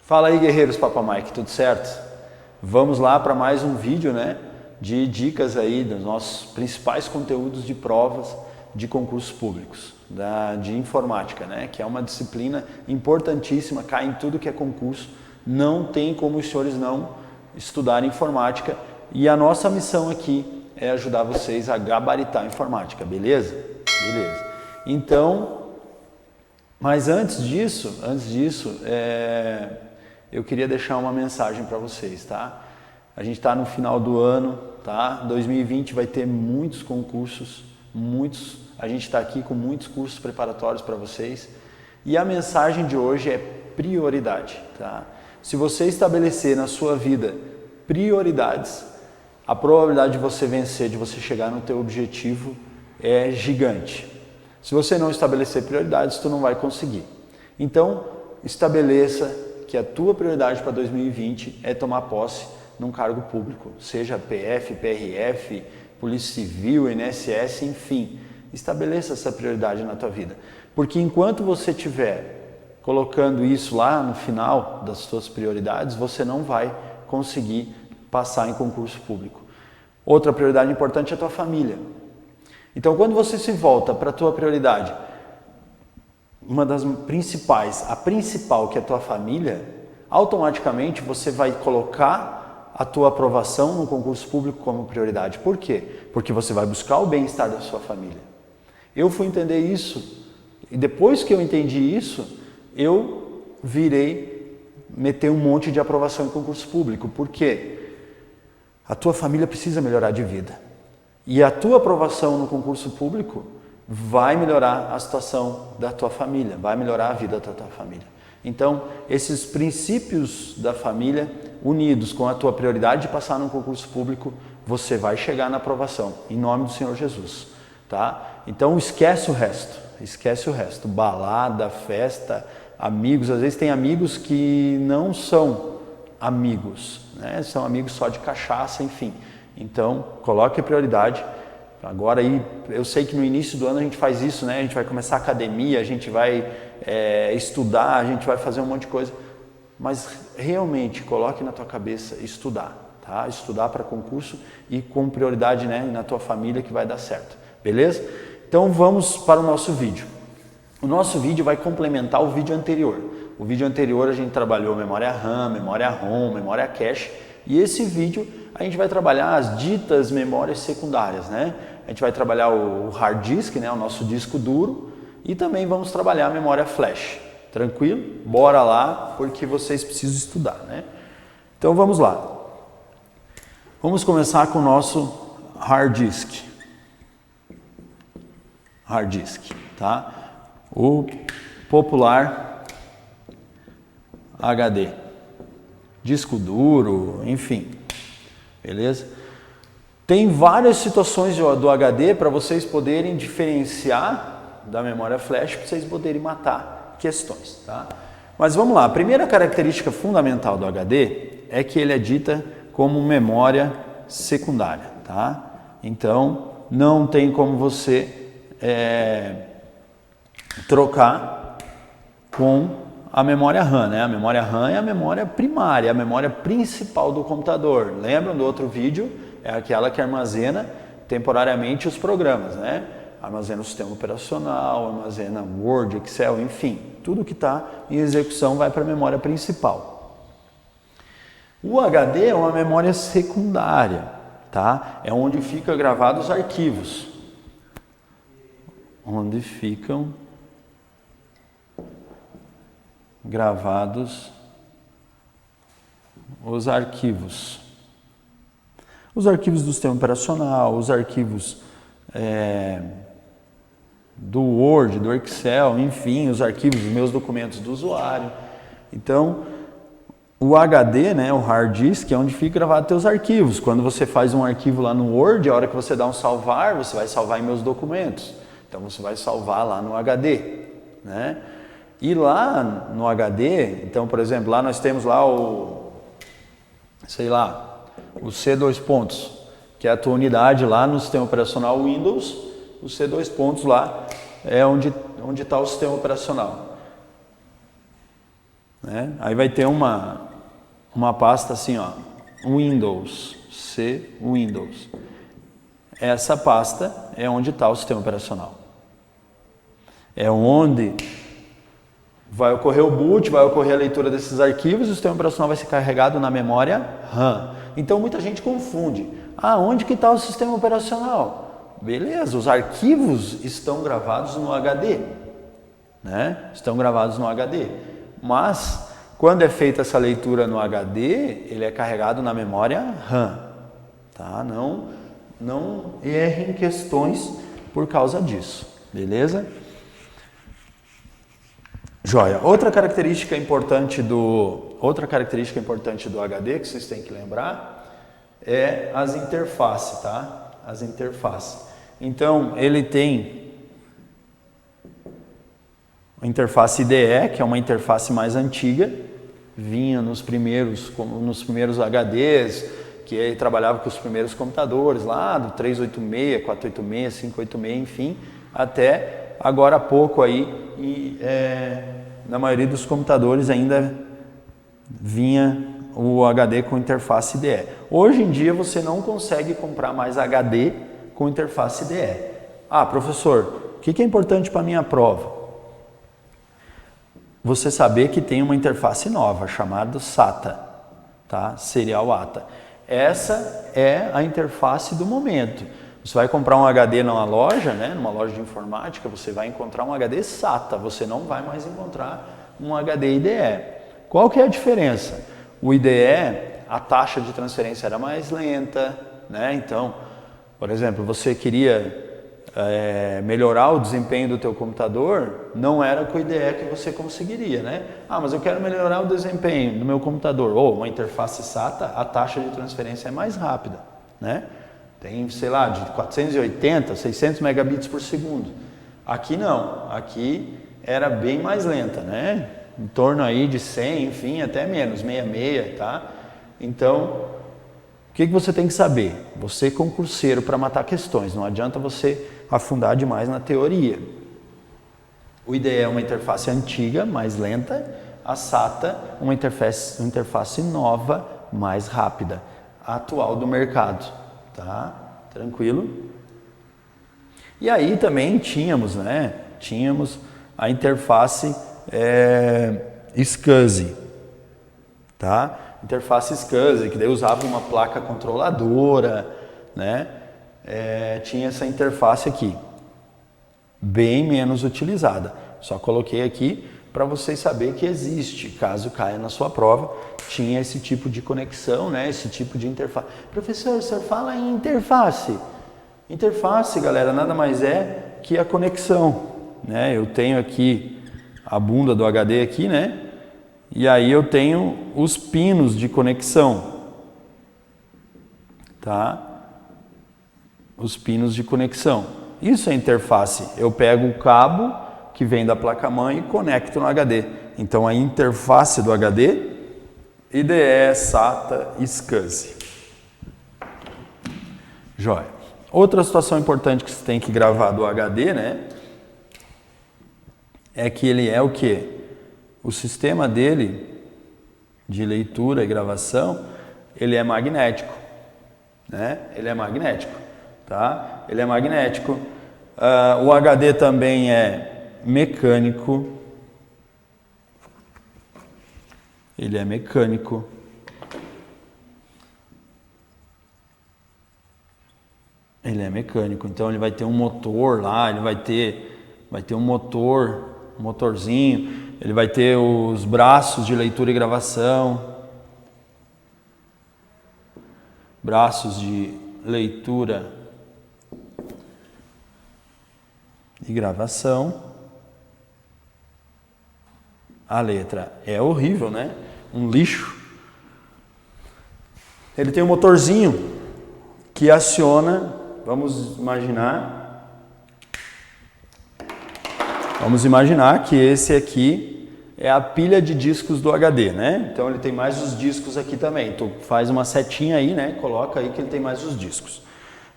Fala aí, guerreiros Papa Mike, tudo certo? Vamos lá para mais um vídeo, né, de dicas aí dos nossos principais conteúdos de provas de concursos públicos, de informática, né, que é uma disciplina importantíssima, cai em tudo que é concurso, não tem como os senhores não estudarem informática e a nossa missão aqui é ajudar vocês a gabaritar a informática, beleza? Beleza. Então, mas antes disso, eu queria deixar uma mensagem para vocês, tá? A gente está no final do ano, tá? 2020 vai ter muitos concursos, a gente está aqui com muitos cursos preparatórios para vocês e a mensagem de hoje é prioridade, tá? Se você estabelecer na sua vida prioridades, a probabilidade de você vencer, de você chegar no teu objetivo é gigante. Se você não estabelecer prioridades, tu não vai conseguir. Então, estabeleça que a tua prioridade para 2020 é tomar posse num cargo público, seja PF, PRF, Polícia Civil, INSS, enfim. Estabeleça essa prioridade na tua vida. Porque enquanto você estiver colocando isso lá no final das suas prioridades, você não vai conseguir passar em concurso público. Outra prioridade importante é a tua família. Então, quando você se volta para a tua prioridade, uma das principais, a principal, que é a tua família, automaticamente você vai colocar a tua aprovação no concurso público como prioridade. Por quê? Porque você vai buscar o bem-estar da sua família. Eu fui entender isso e depois que eu entendi isso, eu virei meter um monte de aprovação em concurso público. Por quê? A tua família precisa melhorar de vida. E a tua aprovação no concurso público vai melhorar a situação da tua família, vai melhorar a vida da tua família. Então, esses princípios da família, unidos com a tua prioridade de passar num concurso público, você vai chegar na aprovação, em nome do Senhor Jesus, tá? Então, esquece o resto, balada, festa, amigos, às vezes tem amigos que não são amigos, né? São amigos só de cachaça, enfim. Então, coloque a prioridade. Agora aí, eu sei que no início do ano a gente faz isso, né? A gente vai começar a academia, a gente vai estudar, a gente vai fazer um monte de coisa. Mas realmente, coloque na tua cabeça estudar, tá? Estudar para concurso e com prioridade, né, na tua família que vai dar certo, beleza? Então vamos para o nosso vídeo. O nosso vídeo vai complementar o vídeo anterior. O vídeo anterior a gente trabalhou memória RAM, memória ROM, memória cache. E esse vídeo a gente vai trabalhar as ditas memórias secundárias, né? A gente vai trabalhar o hard disk, né? O nosso disco duro, e também vamos trabalhar a memória flash. Tranquilo? Bora lá, porque vocês precisam estudar, né? Então vamos lá. Vamos começar com o nosso hard disk. Hard disk, tá? O popular HD. Disco duro, enfim. Beleza? Tem várias situações do HD para vocês poderem diferenciar da memória flash, para vocês poderem matar questões, tá? Mas vamos lá, a primeira característica fundamental do HD é que ele é dita como memória secundária, tá? Então, não tem como você trocar com a memória RAM, né? A memória RAM é a memória primária, a memória principal do computador. Lembram do outro vídeo? É aquela que armazena temporariamente os programas, né? Armazena o sistema operacional, armazena Word, Excel, enfim. Tudo que está em execução vai para a memória principal. O HD é uma memória secundária, tá? É onde ficam gravados os arquivos. Onde ficam gravados os arquivos. Os arquivos do sistema operacional, os arquivos do Word, do Excel, enfim, os arquivos dos meus documentos do usuário. Então, o HD, né, o hard disk, é onde fica gravado teus arquivos. Quando você faz um arquivo lá no Word, a hora que você dá um salvar, você vai salvar em meus documentos. Então, você vai salvar lá no HD, né? E lá no HD, então, por exemplo, lá nós temos lá o C2 que é a tua unidade lá no sistema operacional Windows, o C2 lá é onde está o sistema operacional. né? Aí vai ter uma pasta assim, ó, Windows, Windows. Essa pasta é onde está o sistema operacional. É onde vai ocorrer o boot, vai ocorrer a leitura desses arquivos e o sistema operacional vai ser carregado na memória RAM. Então muita gente confunde. Ah, onde que está o sistema operacional? Beleza, os arquivos estão gravados no HD, né? Estão gravados no HD. Mas quando é feita essa leitura no HD, ele é carregado na memória RAM, tá? Não errem questões por causa disso, beleza? Joia. Outra característica importante do HD que vocês têm que lembrar é as interfaces, tá? As interfaces. Então, ele tem a interface IDE, que é uma interface mais antiga, vinha nos primeiros HDs, que ele trabalhava com os primeiros computadores lá, do 386, 486, 586, enfim, até agora há pouco aí, na maioria dos computadores ainda vinha o HD com interface IDE. Hoje em dia você não consegue comprar mais HD com interface IDE. Ah, professor, o que é importante para a minha prova? Você saber que tem uma interface nova chamada SATA, tá? Serial ATA. Essa é a interface do momento. Você vai comprar um HD numa loja, né? Numa loja de informática, você vai encontrar um HD SATA, você não vai mais encontrar um HD IDE. Qual que é a diferença? O IDE, a taxa de transferência era mais lenta, né? Então, por exemplo, você queria melhorar o desempenho do teu computador, não era com o IDE que você conseguiria, né? Ah, mas eu quero melhorar o desempenho do meu computador. Ou uma interface SATA, a taxa de transferência é mais rápida, né? Tem, sei lá, de 480, 600 megabits por segundo. Aqui não, aqui era bem mais lenta, né? Em torno aí de 100, enfim, até menos, 66, tá? Então, o que você tem que saber? Você é concurseiro para matar questões, não adianta você afundar demais na teoria. O IDE é uma interface antiga, mais lenta, a SATA uma interface nova, mais rápida, atual do mercado, tá? Tranquilo? E aí também tínhamos, né? Tínhamos a interface SCSI, tá? Interface SCSI, que daí usava uma placa controladora, né? Tinha essa interface aqui, bem menos utilizada. Só coloquei aqui para vocês saberem que existe, caso caia na sua prova, tinha esse tipo de conexão, né? Esse tipo de interface. Professor, o senhor fala em interface. Interface, galera, nada mais é que a conexão, né? Eu tenho aqui a bunda do HD aqui, né? E aí eu tenho os pinos de conexão, tá? Os pinos de conexão. Isso é interface. Eu pego o cabo que vem da placa-mãe e conecto no HD. Então a interface do HD, IDE, SATA, SCSI. Joia. Outra situação importante que você tem que gravar do HD, né? É que ele é o quê? O sistema dele de leitura e gravação, ele é magnético, né? Ele é magnético, tá? Ele é magnético. O HD também é mecânico. Ele é mecânico. Ele é mecânico, então ele vai ter um motor lá, ele vai ter um motorzinho, ele vai ter os braços de leitura e gravação, braços de leitura e gravação. A letra é horrível, né? Um lixo. Ele tem um motorzinho que aciona, vamos imaginar que esse aqui é a pilha de discos do HD, né? Então ele tem mais os discos aqui também. Tu faz uma setinha aí, né? Coloca aí que ele tem mais os discos.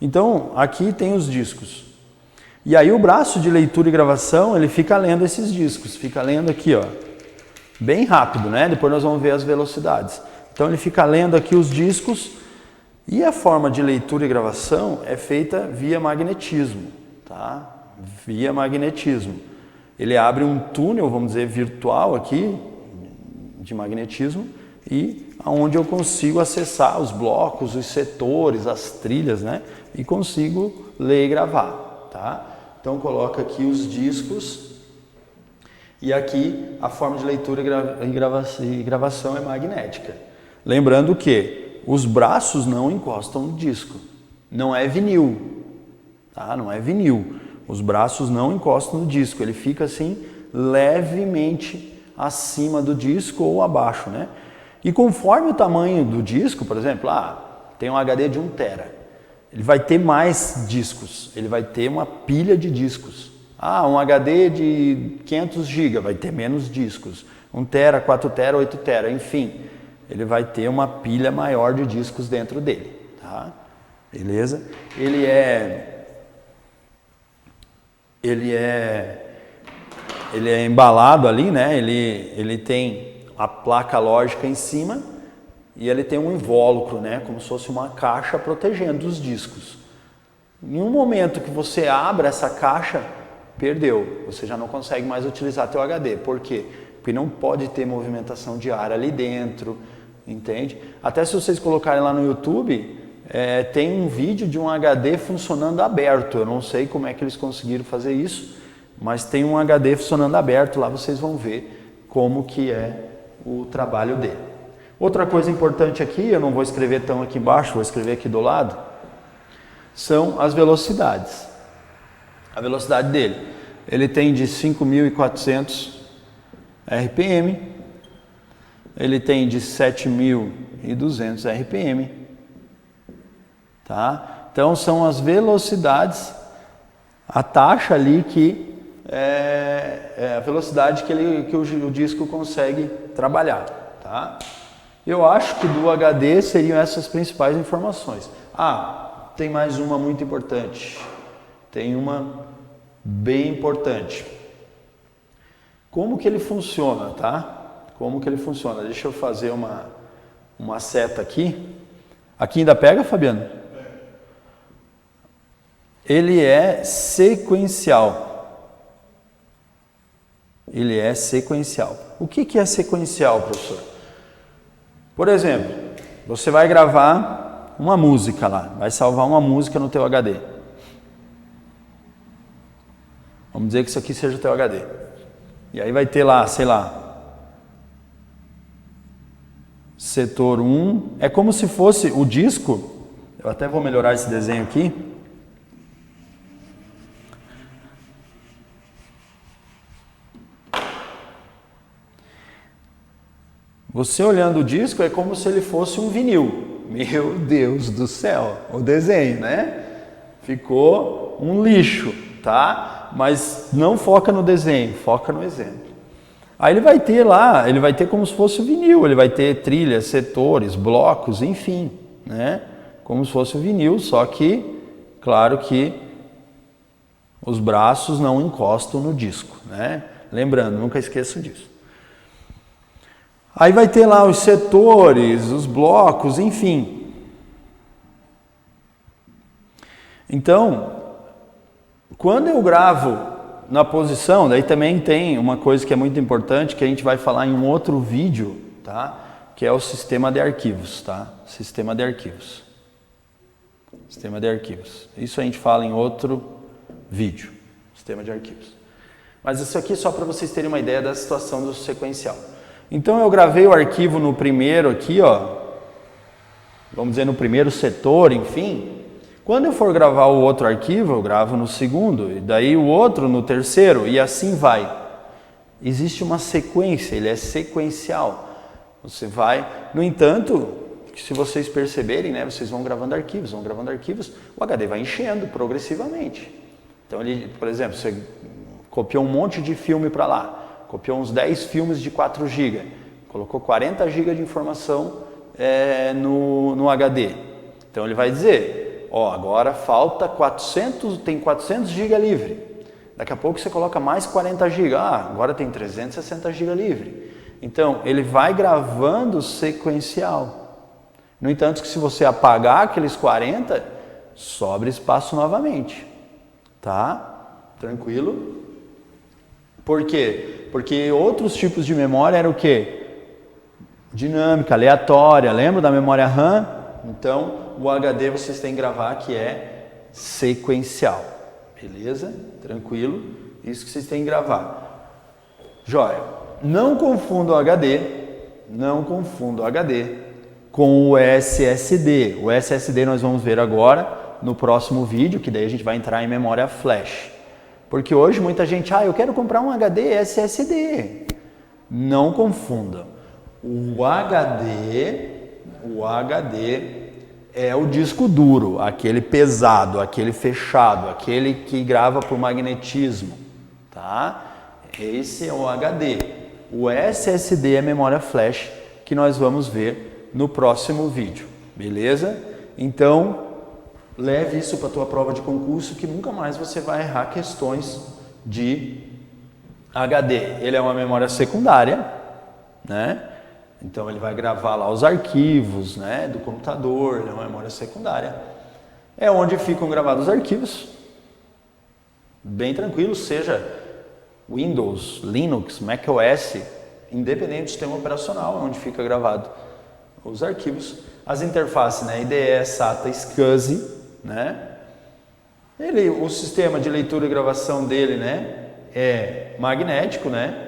Então aqui tem os discos. E aí o braço de leitura e gravação, ele fica lendo esses discos. Fica lendo aqui, ó. bem rápido, né? Depois nós vamos ver as velocidades. Então ele fica lendo aqui os discos e a forma de leitura e gravação é feita via magnetismo, tá? Via magnetismo. Ele abre um túnel, vamos dizer, virtual aqui, de magnetismo, e onde eu consigo acessar os blocos, os setores, as trilhas, né? E consigo ler e gravar, tá? Então coloca aqui os discos e aqui a forma de leitura e gravação é magnética. Lembrando que os braços não encostam no disco, não é vinil, tá? Não é vinil. Os braços não encostam no disco, ele fica assim levemente acima do disco ou abaixo, né? E conforme o tamanho do disco, por exemplo, tem um HD de 1 tera, ele vai ter mais discos, ele vai ter uma pilha de discos. Um HD de 500 GB, vai ter menos discos. 1 tera, 4 tera, 8 tera, enfim, ele vai ter uma pilha maior de discos dentro dele, tá? Beleza? Ele é embalado ali, né? Ele tem a placa lógica em cima e ele tem um invólucro, né? Como se fosse uma caixa protegendo os discos. Em um momento que você abre essa caixa, perdeu. Você já não consegue mais utilizar teu HD. Por quê? Porque não pode ter movimentação de ar ali dentro, entende? Até se vocês colocarem lá no YouTube, tem um vídeo de um HD funcionando aberto. Eu não sei como é que eles conseguiram fazer isso, mas tem um HD funcionando aberto, lá vocês vão ver como que é o trabalho dele. Outra coisa importante aqui, eu não vou escrever tão aqui embaixo, vou escrever aqui do lado, são as velocidades. A velocidade dele, ele tem de 5.400 RPM, ele tem de 7.200 RPM, tá? Então são as velocidades, a taxa ali que é a velocidade que o disco consegue trabalhar, tá? Eu acho que do HD seriam essas principais informações. Tem mais uma muito importante. Tem uma bem importante. Como que ele funciona, tá? Como que ele funciona? Deixa eu fazer uma seta aqui. Aqui ainda pega, Fabiano? Ele é sequencial. Ele é sequencial. O que é sequencial, professor? Por exemplo, você vai gravar uma música lá, vai salvar uma música no teu HD. Vamos dizer que isso aqui seja o teu HD. E aí vai ter lá, sei lá, setor 1. É como se fosse o disco. Eu até vou melhorar esse desenho aqui. Você olhando o disco é como se ele fosse um vinil. Meu Deus do céu, o desenho, né? Ficou um lixo, tá? Mas não foca no desenho, foca no exemplo. Aí ele vai ter lá, ele vai ter como se fosse o vinil, ele vai ter trilhas, setores, blocos, enfim, né? Como se fosse o vinil, só que, claro que os braços não encostam no disco, né? Lembrando, nunca esqueçam disso. Aí vai ter lá os setores, os blocos, enfim. Então, quando eu gravo na posição, daí também tem uma coisa que é muito importante, que a gente vai falar em um outro vídeo, tá? Que é o sistema de arquivos, tá? Sistema de arquivos. Sistema de arquivos. Isso a gente fala em outro vídeo, sistema de arquivos. Mas isso aqui é só para vocês terem uma ideia da situação do sequencial. Então eu gravei o arquivo no primeiro aqui, ó, vamos dizer no primeiro setor, enfim. Quando eu for gravar o outro arquivo, eu gravo no segundo, e daí o outro no terceiro, e assim vai. Existe uma sequência, ele é sequencial. Você vai, no entanto, se vocês perceberem, né, vocês vão gravando arquivos, o HD vai enchendo progressivamente. Então ele, por exemplo, você copiou um monte de filme para lá, copiou uns 10 filmes de 4 GB, colocou 40 GB de informação no HD. Então ele vai dizer, agora falta 400, tem 400 GB livre. Daqui a pouco você coloca mais 40 GB, agora tem 360 GB livre. Então, ele vai gravando sequencial. No entanto, que se você apagar aqueles 40, sobra espaço novamente. Tá? Tranquilo? Por quê? Porque outros tipos de memória eram o quê? Dinâmica, aleatória. Lembra da memória RAM? Então, o HD vocês têm que gravar que é sequencial. Beleza? Tranquilo? Isso que vocês têm que gravar. Jóia. Não confunda o HD com o SSD. O SSD nós vamos ver agora no próximo vídeo, que daí a gente vai entrar em memória flash. Porque hoje muita gente, eu quero comprar um HD SSD. Não confundam. O HD é o disco duro, aquele pesado, aquele fechado, aquele que grava por magnetismo, tá? Esse é o HD. O SSD é a memória flash que nós vamos ver no próximo vídeo, beleza? Então, leve isso para a tua prova de concurso que nunca mais você vai errar questões de HD. Ele é uma memória secundária, né? Então ele vai gravar lá os arquivos, né, do computador, ele é uma memória secundária. É onde ficam gravados os arquivos. Bem tranquilo, seja Windows, Linux, macOS, independente do sistema operacional, onde fica gravado os arquivos. As interfaces, né, IDE, SATA, SCSI, né? O sistema de leitura e gravação dele, né, é magnético, né?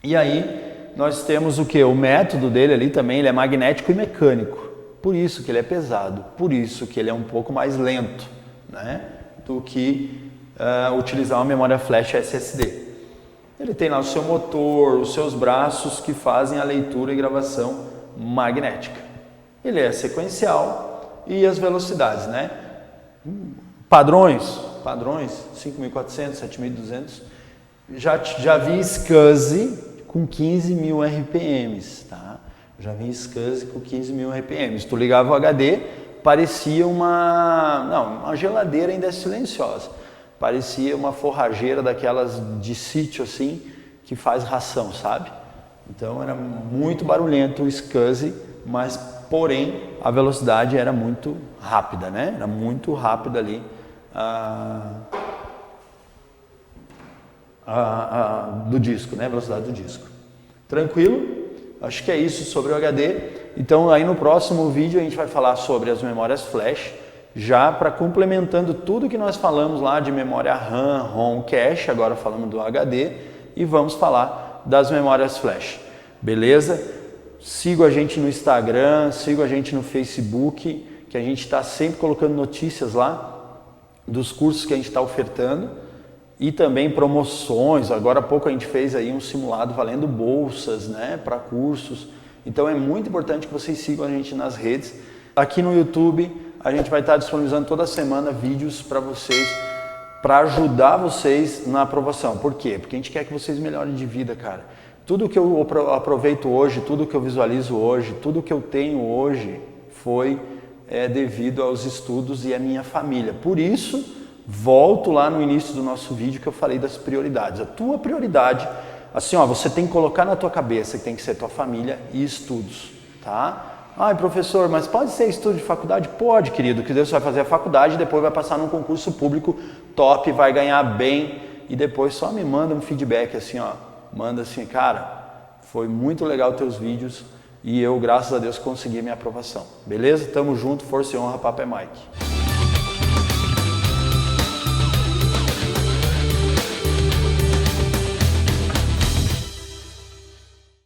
E aí nós temos o que? O método dele ali também, ele é magnético e mecânico. Por isso que ele é pesado, por isso que ele é um pouco mais lento, né, do que utilizar uma memória flash SSD. Ele tem lá o seu motor, os seus braços que fazem a leitura e gravação magnética. Ele é sequencial e as velocidades, né? Padrões 5.400, 7.200. Já vi SCSI com 15.000 RPMs, tá? Já vi SCSI com 15.000 RPMs. Tu ligava o HD, parecia uma geladeira ainda silenciosa. Parecia uma forrageira daquelas de sítio assim, que faz ração, sabe? Então era muito barulhento o SCSI, mas porém a velocidade era muito rápida, né? Era muito rápida ali do disco, né? A velocidade do disco. Tranquilo? Acho que é isso sobre o HD. Então aí no próximo vídeo a gente vai falar sobre as memórias flash, já para complementando tudo que nós falamos lá de memória RAM, ROM, cache, agora falamos do HD e vamos falar das memórias flash. Beleza? Siga a gente no Instagram, siga a gente no Facebook, que a gente está sempre colocando notícias lá dos cursos que a gente está ofertando e também promoções. Agora há pouco a gente fez aí um simulado valendo bolsas, né, para cursos. Então é muito importante que vocês sigam a gente nas redes. Aqui no YouTube a gente vai estar disponibilizando toda semana vídeos para vocês, para ajudar vocês na aprovação. Por quê? Porque a gente quer que vocês melhorem de vida, cara. Tudo que eu aproveito hoje, tudo que eu visualizo hoje, tudo que eu tenho hoje foi devido aos estudos e à minha família. Por isso, volto lá no início do nosso vídeo que eu falei das prioridades. A tua prioridade, assim, você tem que colocar na tua cabeça que tem que ser tua família e estudos, tá? Professor, mas pode ser estudo de faculdade? Pode, querido, que Deus vai fazer a faculdade e depois vai passar num concurso público top, vai ganhar bem e depois só me manda um feedback assim, manda assim, cara, foi muito legal teus vídeos e eu, graças a Deus, consegui minha aprovação. Beleza? Tamo junto, força e honra, Papo é Mike.